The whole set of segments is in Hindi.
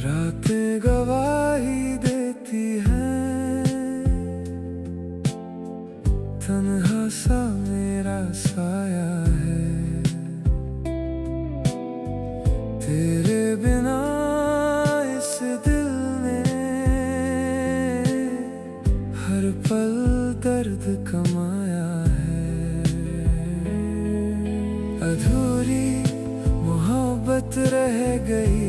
रातें गवाही देती हैं, तन्हा सा मेरा साया है। तेरे बिना इस दिल ने हर पल दर्द कमाया है। अधूरी मोहब्बत रह गई,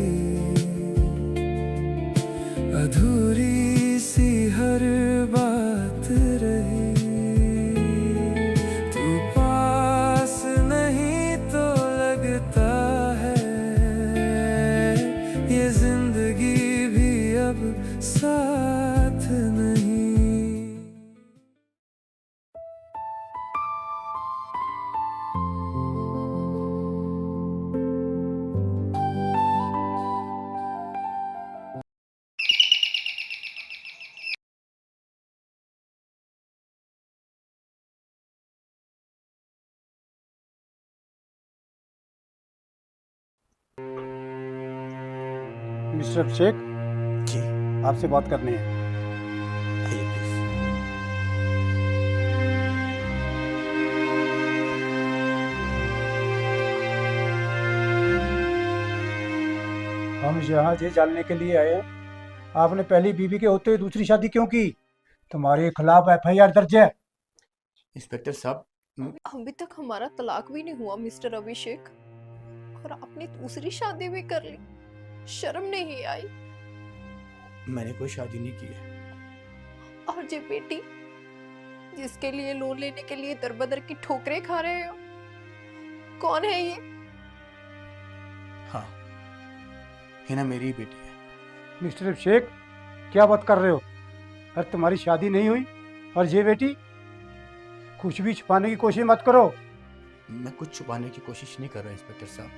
अधूरी सी हर बात रही। तू पास नहीं तो लगता है ये जिंदगी भी अब साथ नहीं। मिस्टर अभिषेक, जी आपसे बात करनी है। आइए प्लीज। हम यहाँ ये जानने के लिए आए, आपने पहली बीवी के होते हुए दूसरी शादी क्यों की? तुम्हारे खिलाफ एफआईआर दर्ज है। इंस्पेक्टर साहब, अभी तक हमारा तलाक भी नहीं हुआ मिस्टर अभिषेक, और आपने दूसरी शादी भी कर ली। शर्म नहीं आई? मैंने कोई शादी नहीं की है। और जी बेटी, जिसके लिए लोन लेने के लिए दरबदर की ठोकरें खा रहे हो, कौन है ये? हाँ, हिना मेरी ही बेटी है। मिस्टर अभिषेक, क्या बात कर रहे हो? अरे तुम्हारी शादी नहीं हुई और ये बेटी? कुछ भी छुपाने की कोशिश मत करो। मैं कुछ छुपाने की कोशिश नहीं कर रहा इंस्पेक्टर साहब।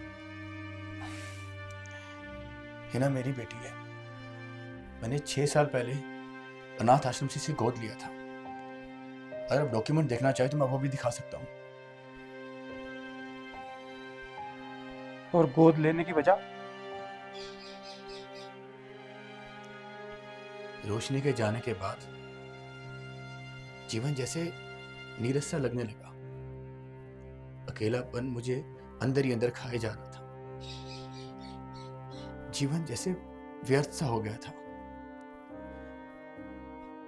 हिना मेरी बेटी है। मैंने 6 साल पहले अनाथ आश्रम से इसे गोद लिया था। अगर आप डॉक्यूमेंट देखना चाहे तो मैं वो भी दिखा सकता हूँ। और गोद लेने की वजह? रोशनी के जाने के बाद जीवन जैसे नीरस सा लगने लगा। अकेलापन मुझे अंदर ही अंदर खाए जा रहा था। जीवन जैसे व्यर्थ सा हो गया था।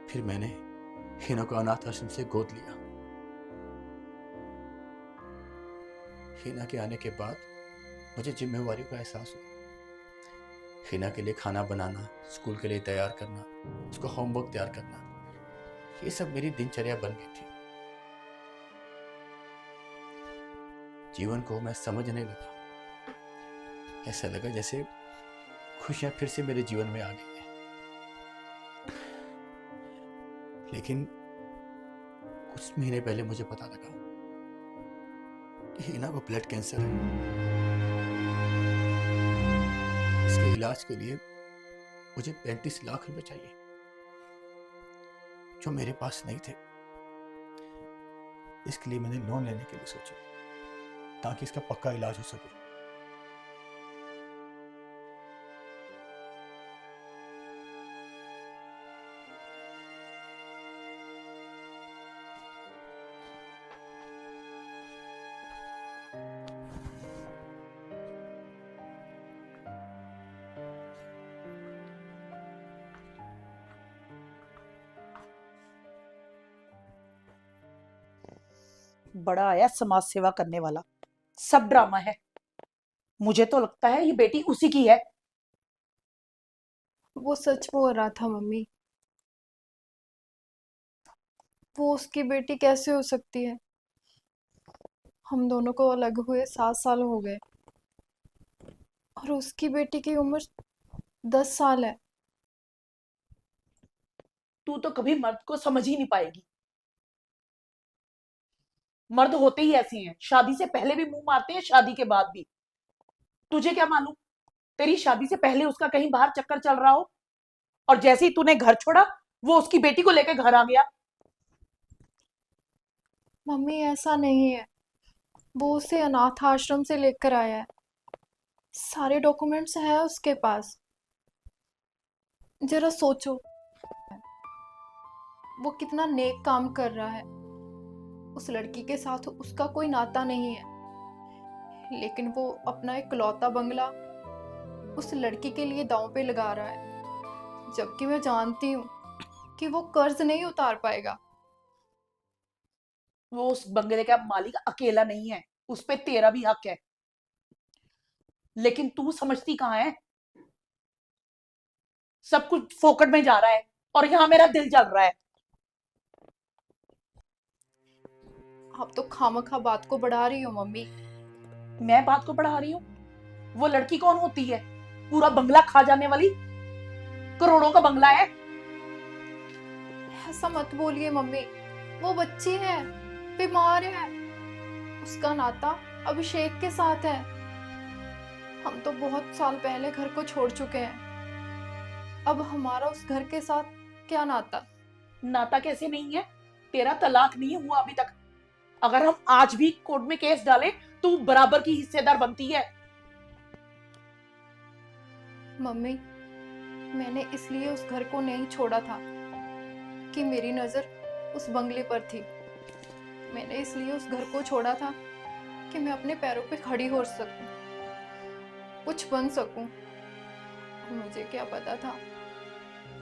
फिर मैंने हिना को अनाथ आश्रम से गोद लिया। हिना के आने के बाद मुझे जिम्मेवारियों का एहसास हुआ। हिना के लिए खाना बनाना, स्कूल के लिए तैयार करना, उसका होमवर्क तैयार करना, ये सब मेरी दिनचर्या बन गई थी। जीवन को मैं समझने लगा। ऐसा लगा जैसे खुशियां फिर से मेरे जीवन में आ गई हैं। लेकिन कुछ महीने पहले मुझे पता लगा कि हिना को ब्लड कैंसर है। इसके इलाज के लिए मुझे 35 लाख रुपए चाहिए, जो मेरे पास नहीं थे। इसके लिए मैंने लोन लेने के लिए सोचा, ताकि इसका पक्का इलाज हो सके। बड़ा आया समाज सेवा करने वाला। सब ड्रामा है। मुझे तो लगता है ये बेटी उसी की है। वो सच बोल रहा था मम्मी। वो उसकी बेटी कैसे हो सकती है? हम दोनों को अलग हुए 7 साल हो गए, और उसकी बेटी की उम्र 10 साल है। तू तो कभी मर्द को समझ ही नहीं पाएगी। मर्द होते ही ऐसे हैं, शादी से पहले भी मुंह मारते हैं, शादी के बाद भी। तुझे क्या मालूम, तेरी शादी से पहले उसका कहीं बाहर चक्कर चल रहा हो, और जैसे ही तूने घर छोड़ा वो उसकी बेटी को लेकर घर आ गया। मम्मी ऐसा नहीं है, वो उसे अनाथ आश्रम से लेकर आया है। सारे डॉक्यूमेंट्स हैं उसके पास। जरा सोचो, वो कितना नेक काम कर रहा है। उस लड़की के साथ उसका कोई नाता नहीं है, लेकिन वो अपना इकलौता बंगला उस लड़की के लिए दांव पे लगा रहा है, जबकि मैं जानती हूँ कि वो कर्ज नहीं उतार पाएगा। वो उस बंगले का मालिक अकेला नहीं है, उस पे तेरा भी हक है, लेकिन तू समझती कहाँ है? सब कुछ फोकट में जा रहा है और यहाँ मेरा दिल जल रहा है। आप तो खामखा बात को बढ़ा रही हो मम्मी। मैं बात को बढ़ा रही हूँ? वो लड़की कौन होती है? पूरा बंगला खा जाने वाली, करोड़ों का बंगला है। ऐसा मत बोलिए मम्मी, वो बच्ची है, बीमार है, उसका नाता अभिषेक के साथ है। हम तो बहुत साल पहले घर को छोड़ चुके हैं, अब हमारा उस घर के साथ क्या नाता? नाता कैसे नहीं है? तेरा तलाक नहीं हुआ अभी तक। अगर हम आज भी कोर्ट में केस डालें तो बराबर की हिस्सेदार बनती है। मम्मी, मैंने इसलिए उस घर को नहीं छोड़ा था कि मेरी नजर उस बंगले पर थी। मैंने इसलिए उस घर को छोड़ा था कि मैं अपने पैरों पे खड़ी हो सकूं, कुछ बन सकूं। मुझे क्या पता था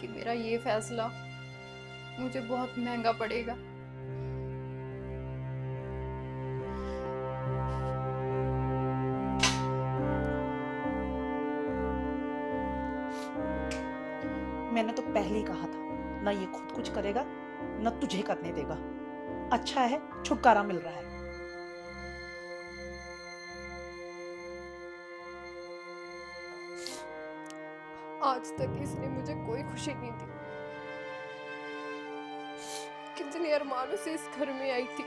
कि मेरा ये फैसला मुझे बहुत महंगा पड़ेगा। मैंने तो पहले ही कहा था, ना ये खुद कुछ करेगा ना तुझे करने देगा। अच्छा है छुटकारा मिल रहा है। आज तक इसने मुझे कोई खुशी नहीं दी। कितने अरमानों से इस घर में आई थी।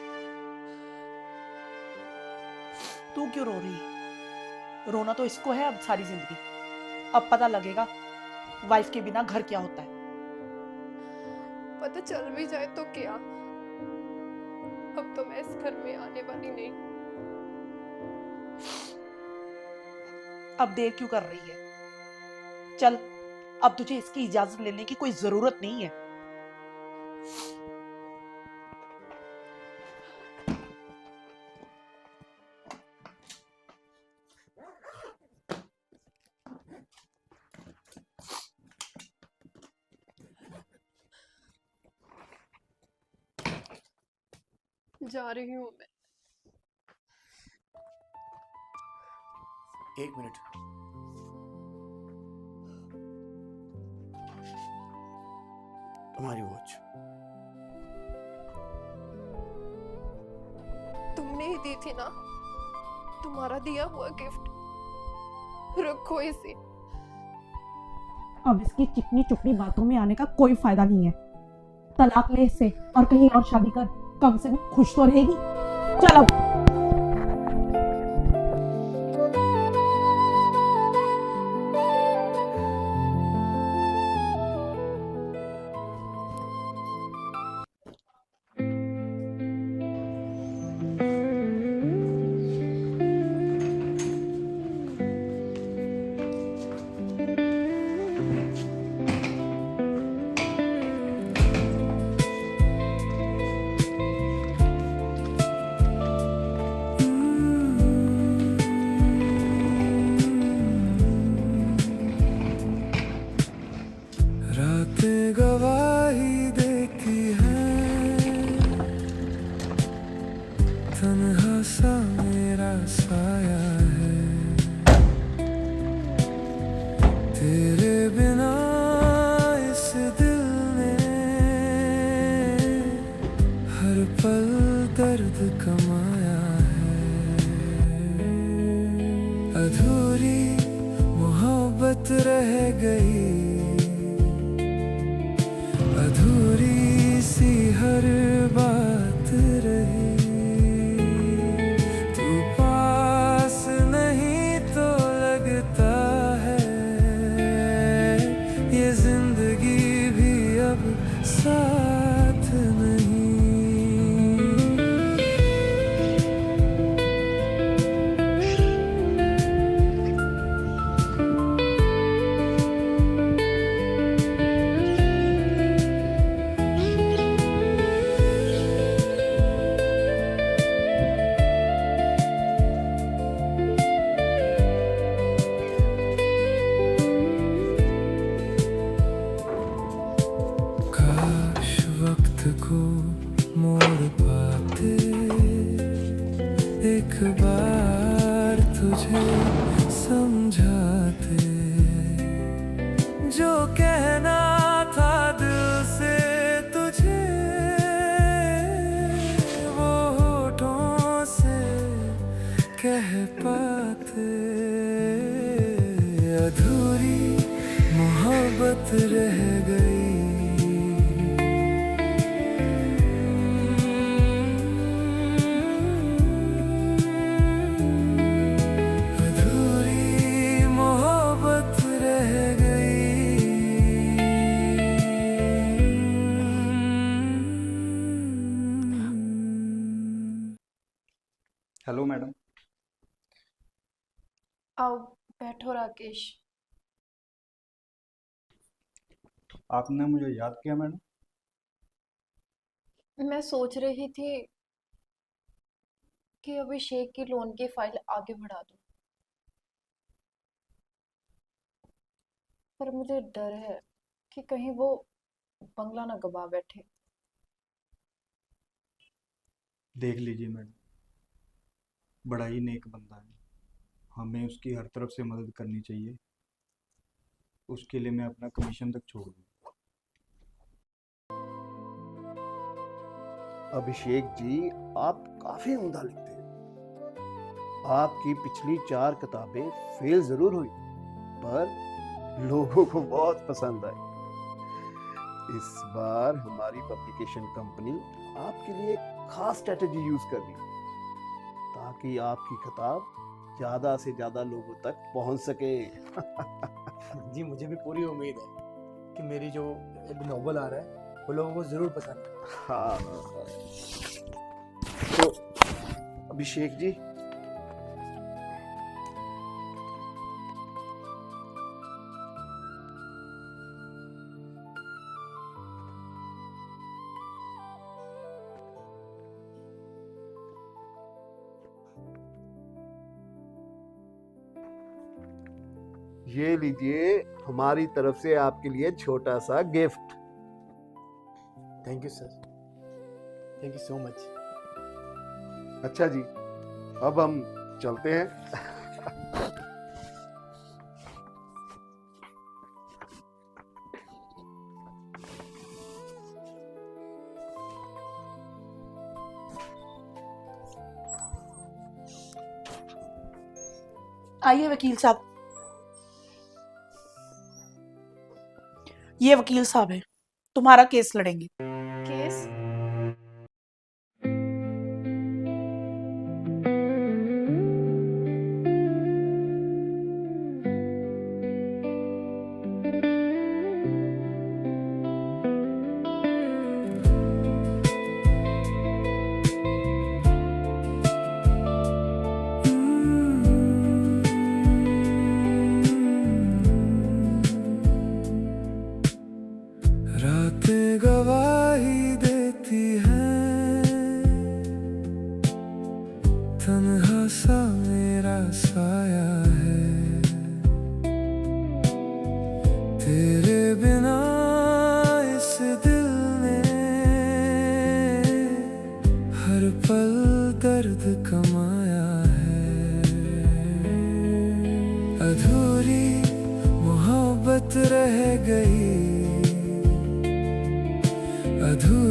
तू क्यों रो रही है? रोना तो इसको है अब सारी जिंदगी। अब पता लगेगा वाइफ के बिना घर क्या होता है। पता चल भी जाए तो क्या, अब तो मैं इस घर में आने वाली नहीं। अब देर क्यों कर रही है? चल, अब तुझे इसकी इजाजत लेने की कोई जरूरत नहीं है। जा रही हूँ मैं। एक मिनट, तुम्हारी वॉच। तुमने ही दी थी ना, तुम्हारा दिया हुआ गिफ्ट, रखो इसे। अब इसकी चिकनी चुपड़ी बातों में आने का कोई फायदा नहीं है। तलाक ले इससे और कहीं और शादी कर, कम से कम खुश तो रहेगी। चल अब। रातें गवाही देती हैं, तन्हा सा मेरा साया है। तेरे बिना इस दिल ने हर पल दर्द कमाया है। अधूरी मोहब्बत रह गई, अधूरी सी हर बात रही। तू पास नहीं तो लगता है ये जिंदगी भी अब साथ नहीं। अधूरी मोहब्बत रह गई। अधूरी मोहब्बत रह गई। Hello madam. आओ बैठो राकेश। आपने मुझे याद किया मैडम? मैं सोच रही थी कि अभिषेक की लोन की फाइल आगे बढ़ा दूं, पर मुझे डर है कि कहीं वो बंगला ना गवा बैठे। देख लीजिए मैडम, बड़ा ही नेक बंदा है, हमें उसकी हर तरफ से मदद करनी चाहिए। उसके लिए मैं अपना कमीशन तक छोड़ दूँ। अभिषेक जी, आप काफी उम्दा लिखते हैं। आपकी पिछली 4 किताबें फेल जरूर हुई, पर लोगों को बहुत पसंद आई। इस बार हमारी पब्लिकेशन कंपनी आपके लिए एक खास स्ट्रेटेजी यूज कर रही है, ताकि आपकी किताब ज्यादा से ज्यादा लोगों तक पहुंच सके। जी मुझे भी पूरी उम्मीद है कि मेरी जो एक नॉवल आ रहा है वो लोगों को जरूर पसंद है। हाँ। तो अभिषेक जी, ये लीजिए हमारी तरफ से आपके लिए छोटा सा gift. Thank you sir, thank you so much. अच्छा जी, अब हम चलते हैं। आइए वकील साहब। ये वकील साहब है, तुम्हारा केस लड़ेंगे। केस? रातें गवाही देती हैं, तन्हा सा मेरा साया है। तेरे बिना इस दिल ने हर पल दर्द कमाया है। अधूरी मोहब्बत रह गई। अधूरी